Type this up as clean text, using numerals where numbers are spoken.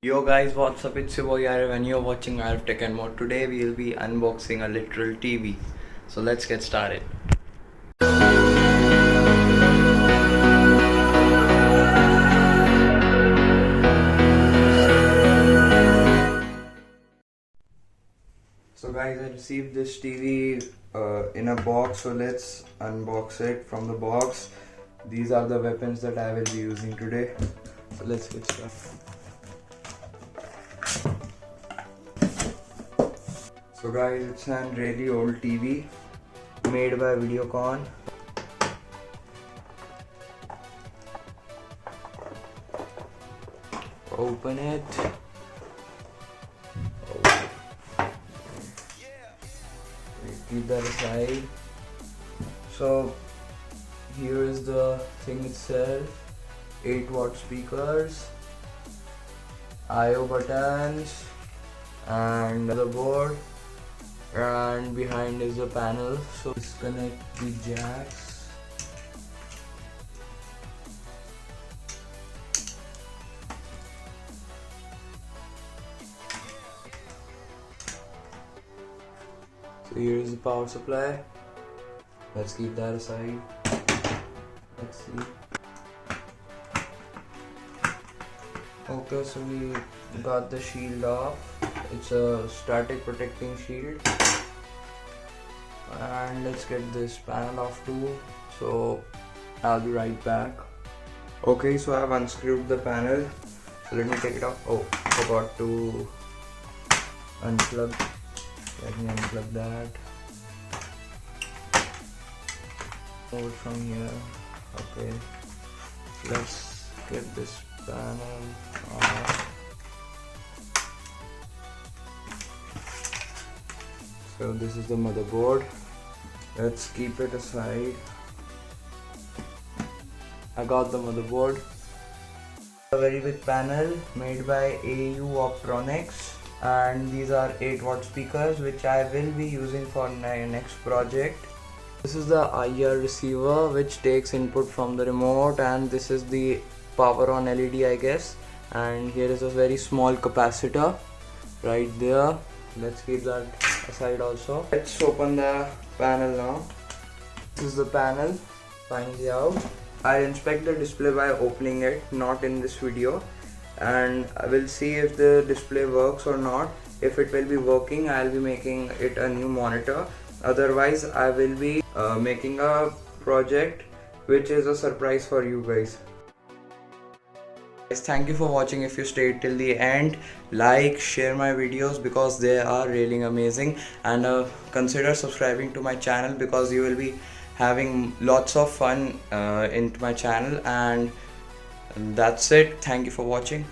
Yo guys, what's up? It's your boy Arif and you're watching Arif Tech and More. Today we'll be unboxing a literal TV. So let's get started. So guys, I received this TV in a box, so let's unbox it from the box. These are the weapons that I will be using today. So let's get started. So guys, it's a really old TV made by Videocon. Open it. Keep that aside. So here is the thing itself. 8-watt speakers, I/O buttons, and the board. And behind is the panel, so disconnect the jacks. So here is the power supply. Let's keep that aside. Let's see. Okay, so we got the shield off. It's a static protecting shield. And let's get this panel off too, so I'll be right back. Okay, so I've unscrewed the panel, so let me take it off. Oh, forgot to unplug. Let me unplug that. Over from here. Okay, let's get this panel off. So this is the motherboard. Let's keep it aside. I got the motherboard. A very big panel made by AU Optronics, and these are 8-watt speakers which I will be using for my next project. This is the IR receiver which takes input from the remote, and this is the power on LED, I guess. And here is a very small capacitor right there. Let's keep that aside also. Let's open the panel now. This is the panel finally out. I'll inspect the display by opening it, not in this video, and I will see if the display works or not. If it will be working, I'll be making it a new monitor. Otherwise, I will be making a project which is a surprise for you guys. Guys, thank you for watching. If you stayed till the end, like, share my videos because they are really amazing, and consider subscribing to my channel because you will be having lots of fun in my channel. And that's it. Thank you for watching.